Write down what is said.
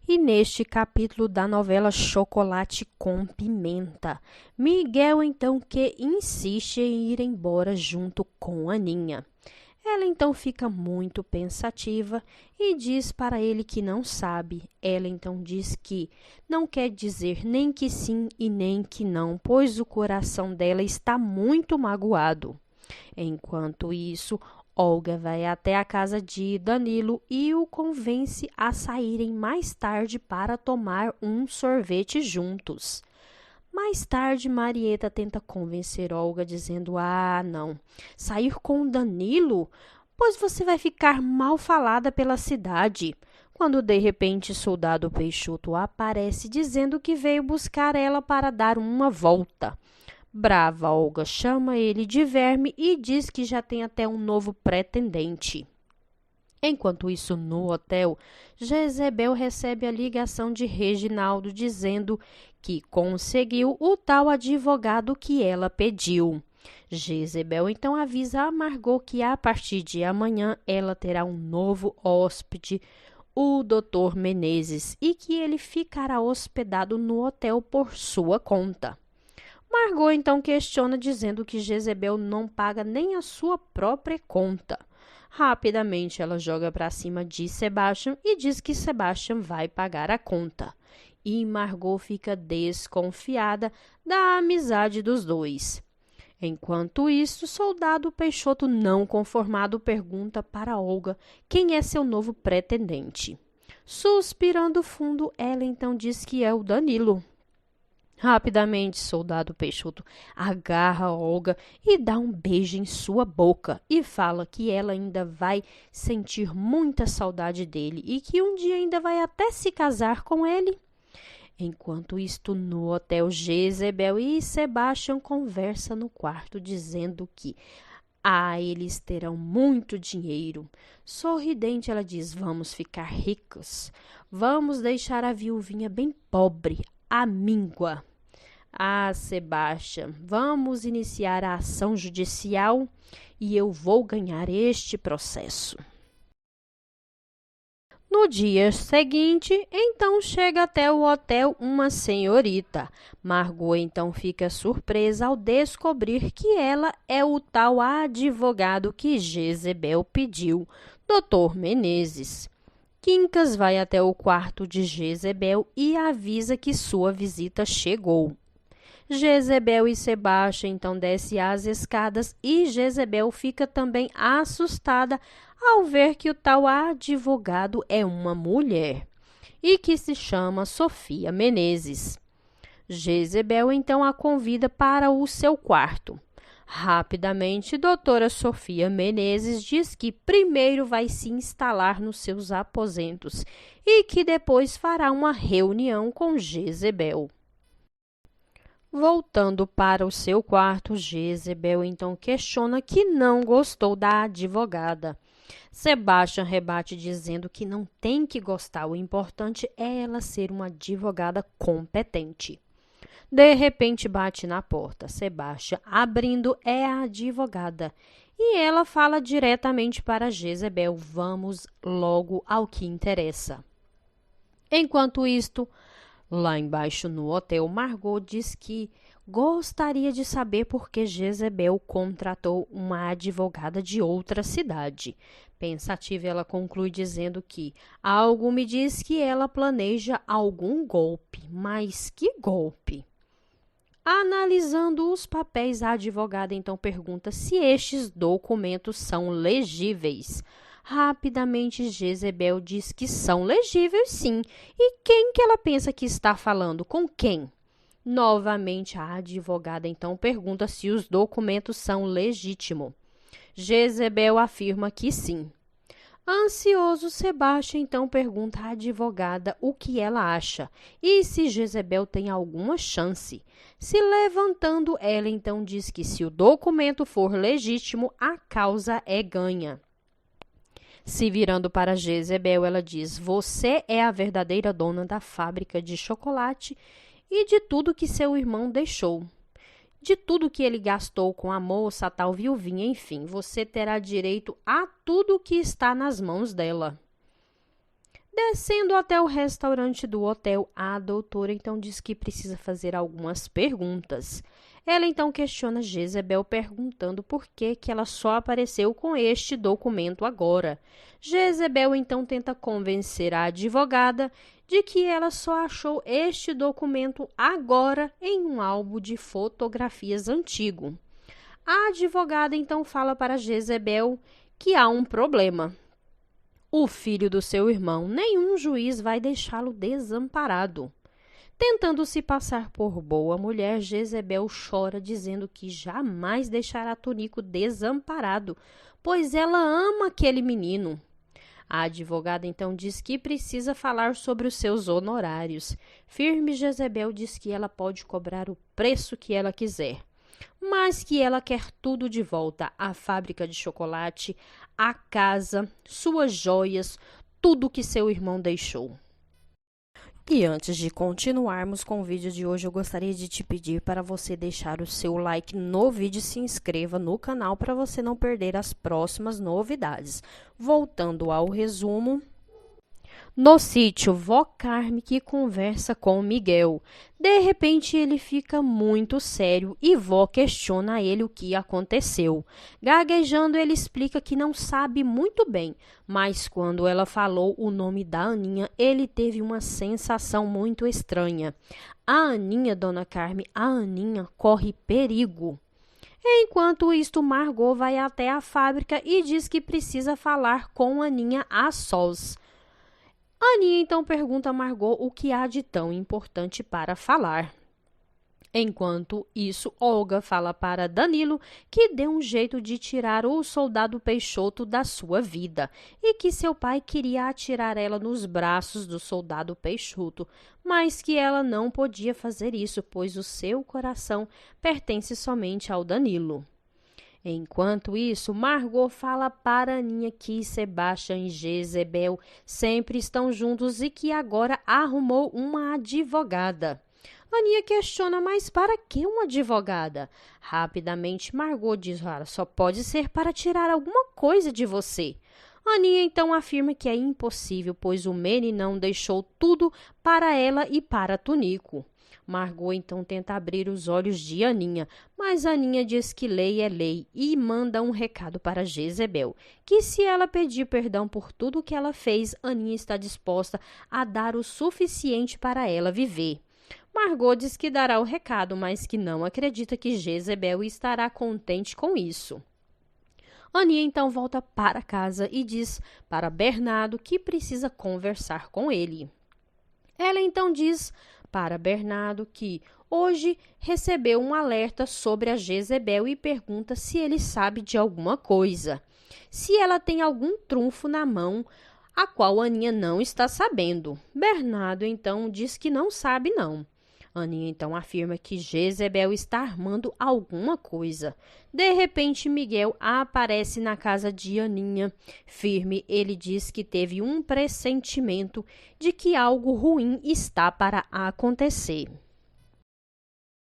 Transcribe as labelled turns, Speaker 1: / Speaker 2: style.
Speaker 1: E neste capítulo da novela Chocolate com Pimenta, Miguel então que insiste em ir embora junto com Aninha. Ela então fica muito pensativa e diz para ele que não sabe. Ela então diz que não quer dizer nem que sim e nem que não, pois o coração dela está muito magoado. Enquanto isso, Olga vai até a casa de Danilo e o convence a saírem mais tarde para tomar um sorvete juntos. Mais tarde, Marieta tenta convencer Olga, dizendo: Ah, não, sair com Danilo? Pois você vai ficar mal falada pela cidade. Quando de repente Soldado Peixoto aparece dizendo que veio buscar ela para dar uma volta. Brava, Olga chama ele de verme e diz que já tem até um novo pretendente. Enquanto isso, no hotel, Jezebel recebe a ligação de Reginaldo dizendo que conseguiu o tal advogado que ela pediu. Jezebel então avisa a Margot que a partir de amanhã ela terá um novo hóspede, o Dr. Menezes, e que ele ficará hospedado no hotel por sua conta. Margot então questiona dizendo que Jezebel não paga nem a sua própria conta. Rapidamente ela joga para cima de Sebastian e diz que Sebastian vai pagar a conta. E Margot fica desconfiada da amizade dos dois. Enquanto isso, Soldado Peixoto, não conformado, pergunta para Olga quem é seu novo pretendente. Suspirando fundo, ela então diz que é o Danilo. Rapidamente, Soldado Peixoto agarra Olga e dá um beijo em sua boca e fala que ela ainda vai sentir muita saudade dele e que um dia ainda vai até se casar com ele. Enquanto isto, no hotel, Jezebel e Sebastian conversam no quarto dizendo que eles terão muito dinheiro. Sorridente, ela diz: vamos ficar ricos. Vamos deixar a viuvinha bem pobre, à míngua. Sebastian, vamos iniciar a ação judicial e eu vou ganhar este processo. No dia seguinte, então chega até o hotel uma senhorita. Margot então fica surpresa ao descobrir que ela é o tal advogado que Jezebel pediu, Dr. Menezes. Quincas vai até o quarto de Jezebel e avisa que sua visita chegou. Jezebel e Sebastião então descem as escadas e Jezebel fica também assustada ao ver que o tal advogado é uma mulher e que se chama Sofia Menezes. Jezebel então a convida para o seu quarto. Rapidamente, doutora Sofia Menezes diz que primeiro vai se instalar nos seus aposentos e que depois fará uma reunião com Jezebel. Voltando para o seu quarto, Jezebel então questiona que não gostou da advogada. Sebastian rebate dizendo que não tem que gostar, o importante é ela ser uma advogada competente. De repente bate na porta. Sebastian, abrindo, é a advogada. E ela fala diretamente para Jezebel: vamos logo ao que interessa. Enquanto isto, lá embaixo no hotel, Margot diz que gostaria de saber por que Jezebel contratou uma advogada de outra cidade. Pensativa, ela conclui dizendo que algo me diz que ela planeja algum golpe. Mas que golpe? Analisando os papéis, a advogada então pergunta se estes documentos são legíveis. Rapidamente, Jezebel diz que são legíveis, sim. E quem que ela pensa que está falando? Com quem? Novamente, a advogada então pergunta se os documentos são legítimos. Jezebel afirma que sim. Ansioso, Sebastião então pergunta à advogada o que ela acha e se Jezebel tem alguma chance. Se levantando, ela então diz que se o documento for legítimo, a causa é ganha. Se virando para Jezebel, ela diz: você é a verdadeira dona da fábrica de chocolate e de tudo que seu irmão deixou. De tudo que ele gastou com a moça, a tal viuvinha, enfim, você terá direito a tudo que está nas mãos dela. Descendo até o restaurante do hotel, a doutora então diz que precisa fazer algumas perguntas. Ela então questiona Jezebel perguntando por que ela só apareceu com este documento agora. Jezebel então tenta convencer a advogada de que ela só achou este documento agora em um álbum de fotografias antigo. A advogada então fala para Jezebel que há um problema. O filho do seu irmão, nenhum juiz vai deixá-lo desamparado. Tentando se passar por boa mulher, Jezebel chora, dizendo que jamais deixará Tunico desamparado, pois ela ama aquele menino. A advogada então diz que precisa falar sobre os seus honorários. Firme Jezebel diz que ela pode cobrar o preço que ela quiser, mas que ela quer tudo de volta: a fábrica de chocolate, a casa, suas joias, tudo que seu irmão deixou. E antes de continuarmos com o vídeo de hoje, eu gostaria de te pedir para você deixar o seu like no vídeo e se inscreva no canal para você não perder as próximas novidades. Voltando ao resumo. No sítio, Vó Carme que conversa com Miguel. De repente, ele fica muito sério e Vó questiona a ele o que aconteceu. Gaguejando, ele explica que não sabe muito bem, mas quando ela falou o nome da Aninha, ele teve uma sensação muito estranha. A Aninha, Dona Carme, a Aninha corre perigo. Enquanto isto, Margot vai até a fábrica e diz que precisa falar com Aninha a sós. Aninha então pergunta a Margot o que há de tão importante para falar. Enquanto isso, Olga fala para Danilo que deu um jeito de tirar o soldado Peixoto da sua vida e que seu pai queria atirar ela nos braços do soldado Peixoto, mas que ela não podia fazer isso, pois o seu coração pertence somente ao Danilo. Enquanto isso, Margot fala para Aninha que Sebastião e Jezebel sempre estão juntos e que agora arrumou uma advogada. Aninha questiona, mas para que uma advogada? Rapidamente, Margot diz, só pode ser para tirar alguma coisa de você. Aninha então afirma que é impossível, pois o meninão deixou tudo para ela e para Tunico. Margot então tenta abrir os olhos de Aninha, mas Aninha diz que lei é lei e manda um recado para Jezebel, que se ela pedir perdão por tudo que ela fez, Aninha está disposta a dar o suficiente para ela viver. Margot diz que dará o recado, mas que não acredita que Jezebel estará contente com isso. Aninha então volta para casa e diz para Bernardo que precisa conversar com ele. Ela então diz para Bernardo que hoje recebeu um alerta sobre a Jezebel e pergunta se ele sabe de alguma coisa, se ela tem algum trunfo na mão, a qual Aninha não está sabendo. Bernardo então diz que não sabe não. Aninha então afirma que Jezebel está armando alguma coisa. De repente, Miguel aparece na casa de Aninha. Firme, ele diz que teve um pressentimento de que algo ruim está para acontecer.